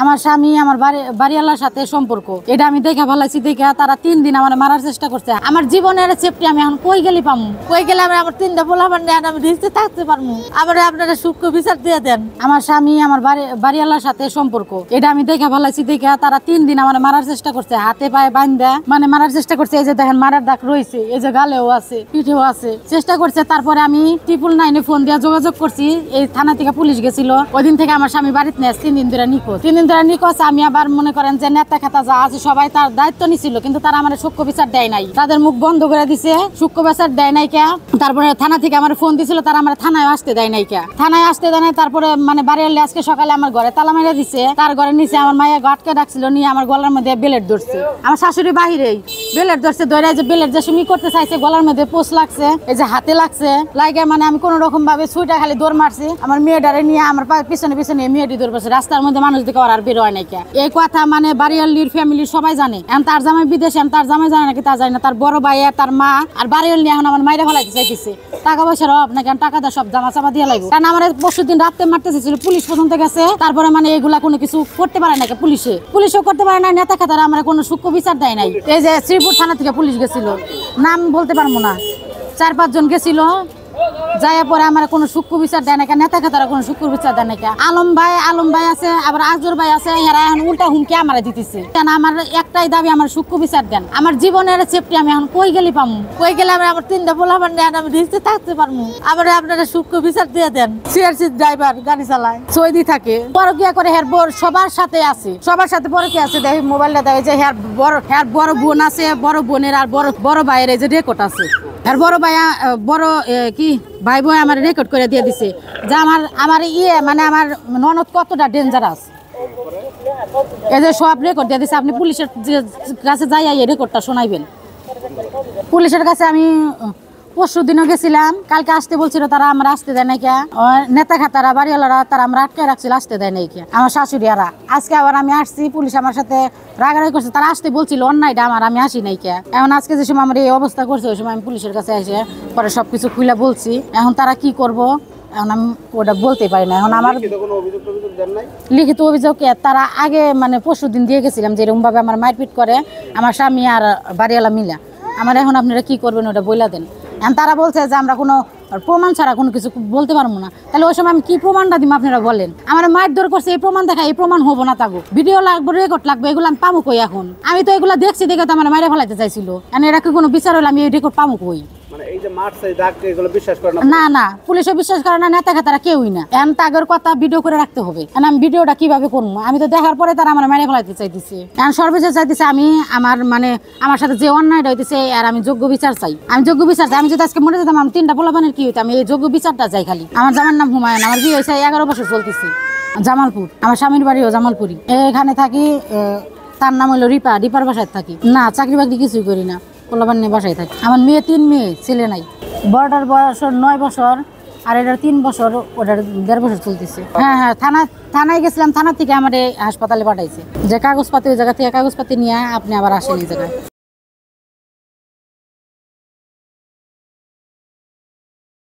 আমার স্বামী আমার বাড়িওয়ালার সাথে সম্পর্ক, এটা আমি দেখা ভালাইছি। দেখা তারা 3 দিন আমার মারার চেষ্টা করছে। আমার জীবনের চেপটি আমি এখন কই গেলে পামু, কই গেলে আমার 3টা পোলাপান আমি রিস্তে থাকতে পারবো। আবার আপনারা সূক্ষ্ম বিচার দিয়ে দেন। আমার স্বামী আমার বাড়িওয়ালার সাথে সম্পর্ক, এটা আমি দেখা ভালাইছি। দেখা তারা 3 দিন আমার মারার চেষ্টা করছে, হাতে পায়ে বান্ধা মানে মারার চেষ্টা করছে। এই যে দেখেন মারার দাগ রয়েছে, এই যে গালেও আছে, পিঠেও আছে, চেষ্টা করছে। তারপরে আমি 999 ফোন দিয়ে যোগাযোগ করছি। এই থানা থেকে পুলিশ গেছিল। ওই দিন থেকে আমার স্বামী বাড়িতে নেই, 3 দিন ধরে নিখোঁজ। 3 দিন ধরে নিখোঁজ। আমি আবার মনে করেন যে নেতা খাতা যা আছে সবাই তার দায়িত্ব নিছিল, কিন্তু তারা আমার সূক্ষ্ম বিচার দেয় নাই। তাদের মুখ বন্ধ করে দিছে, সূক্ষ্ম বিচার দেয় নাই কে। তারপরে থানা থেকে আমার ফোন দিছিল, তারা আমার থানায় আসতে দেয় নাই কে, থানায় আসতে দেয় নাই। তারপরে মানে বাড়ির আজকে সকালে আমার ঘরে তালা মেরে দিছে। তার ঘরে নিচে আমার মায়ের আটকে রাখছিল, নিয়ে আমার গলার মধ্যে বেলেট ধরছে। আমার শাশুড়ি বাহিরেই বেলেট ধরছে, ধরে যে বেলেট যে সুমি করতে চাইছে, গলার মধ্যে পোষ লাগছে, এই যে হাতে লাগছে। লাগে মানে আমি কোন রকম ভাবে ছুইটা খালি দৌড় মারছি। আমার মেয়েটারে নিয়ে আমার পিছনে পিছনে মেয়েটি দৌড় পাচ্ছে। রাস্তার মধ্যে মানুষ দেখে আর বের হয় নাই কে। এই কথা মানে বাড়িওয়ালির ফ্যামিলির সবাই জানে। এখন তার জামাই বিদেশে, তার জামাই জানে নাকি তা জানে না। তার বড় ভাই আর তার মা আর বাড়িওয়ালি এখন আমার মাইরে ফেলাইতে চাইতেছে। টাকা পয়সার অভাব নাকি, টাকা দেওয়া সব জামা চামা দিয়ে লাগবে। কারণ আমার পরশুদিন রাতে মারতে চাইছিল, পুলিশ পর্যন্ত গেছে। তারপরে মানে এগুলা কোনো কিছু করতে পারে না, পুলিশও করতে পারে না, নেতা খাতারা আমার কোনো সূক্ষ্ম বিচার দেয় নাই। এই যে শ্রীপুর থানা থেকে পুলিশ গেছিল, নাম বলতে পারবো না, 4-5 জন গেছিল। যাইয়া পরে আমার কোনো সূক্ষ্ম বিচার দেয় না, নেতা খাতারা কোনো সূক্ষ্ম বিচার দেয় না। আলম ভাই আছে, আবার আজর ভাই আছে, এরা এখন উল্টা হুমকি আমার দিতেছে। কেন আমার একটাই দাবি, আমার সূক্ষ্ম বিচার দেন। আমার জীবনের চেপটি আমি এখন কই গেলে পামু, কই গেলে আমার 3টা পোলাপান আমি রিস্তে থাকতে পারবো। আবার আপনারা সূক্ষ্ম বিচার দিয়ে দেন। সিআরসি ড্রাইভার গাড়ি চালায়, সৌদি থাকে, পরকিয়া করে। হের বোর সবার সাথে আছে, সবার সাথে পরকিয়া আছে। দেখি মোবাইলটা দেখে যে হের বড় বোন আছে, বড় বোনের আর বড় ভাইয়ের এই যে রেকর্ড আছে। আর বড় ভাই বড় কি ভাই বোন আমার রেকর্ড করে দিয়ে দিছে যে আমার মানে আমার ননদ কতটা ডেঞ্জারাস। এই যে সব রেকর্ড দিয়ে দিছে। আপনি পুলিশের কাছে যাই এই রেকর্ডটা শোনাইবেন। পুলিশের কাছে আমি পরশুদিনও গেছিলাম, কালকে আসতে বলছিল, তারা আমরা আসতে দেয় নাই কে। নেতা খাতারা বাড়িওয়ালারা তারা আমরা আটকে রাখছিল, আসতে দেয় নাই কে। আমার শাশুড়িয়ারা আজকে আবার আমি আসছি, পুলিশ আমার সাথে রাগারাগি করছে। তারা আসতে বলছিল, অন্যায়টা আমার, আমি আসি নাই কে। এখন আজকে যে সময় আমার এই অবস্থা করছে, ওই সময় আমি পুলিশের কাছে এসে পরে সবকিছু খুলে বলছি। এখন তারা কি করব এখন আমি ওটা বলতে পারি না। এখন আমার লিখিত অভিযোগ তারা আগে মানে পরশুদিন দিয়ে গেছিলাম, যে এরকম ভাবে আমার মারপিট করে আমার স্বামী আর বাড়িওয়ালা মিলা। আমার এখন আপনারা কি করবেন ওটা বইলা দেন। এখন তারা বলছে যে আমরা কোনো প্রমাণ ছাড়া কোনো কিছু বলতে পারবো না। তাহলে ওই সময় আমি কি প্রমাণটা দিব আপনারা বলেন। আমার মারধর করছে, এই প্রমাণ দেখা, এই প্রমাণ হবো না। তাগো ভিডিও লাগবে, রেকর্ড লাগবে, এগুলো আমি পাবো কই? এখন আমি তো এগুলো দেখছি, দেখে তো আমার মাইরে ফেলাইতে চাইছিল। এরা কি কোনো বিচার হলে আমি এই রেকর্ড পাবো কই? না পুলিশও বিশ্বাস করে না, নেতা খাতারা কেউই না। এখন তাগের কথা ভিডিও করে রাখতে হবে। আমি ভিডিওটা কিভাবে করবো? আমি তো দেখার পরে তারা আমার মেরে ফেলাইতে চাইতেছে। এখন সর্বোচ্চ চাইতেছে আমি আমার সাথে যে অন্যায়টা হইতেছে আর আমি যোগ্য বিচার চাই। আমি যোগ্য বিচার চাই। আমি যদি আজকে মরে যেতাম, আমি 3টা পোলাপানের কি হইতাম? এই যোগ্য বিচারটা চাই খালি। আমার জামার নাম হুমায়ুন, আমার বিয়ে হয়েছে 11 বছর চলতেছে, জামালপুর। আমার স্বামীর বাড়িও জামালপুরি। এখানে থাকি। তার নাম হলো রিপার বাসায় থাকি। না চাকরি বাকরি কিছুই করি না, পোলাপান নিয়ে বাসায় থাকি। আমার মেয়ে 3 মেয়ে, ছেলে নাই। বড়টার বয়স 9 বছর, আর এটার 3 বছর, ওটার 1.5 বছর চলতেছে। হ্যাঁ থানায় গেছিলাম, থানা থেকে আমার এই হাসপাতালে পাঠাইছে। যে কাগজপাতি, ওই জায়গা থেকে কাগজপাতি নিয়ে আপনি আবার আসেন এই জায়গায়।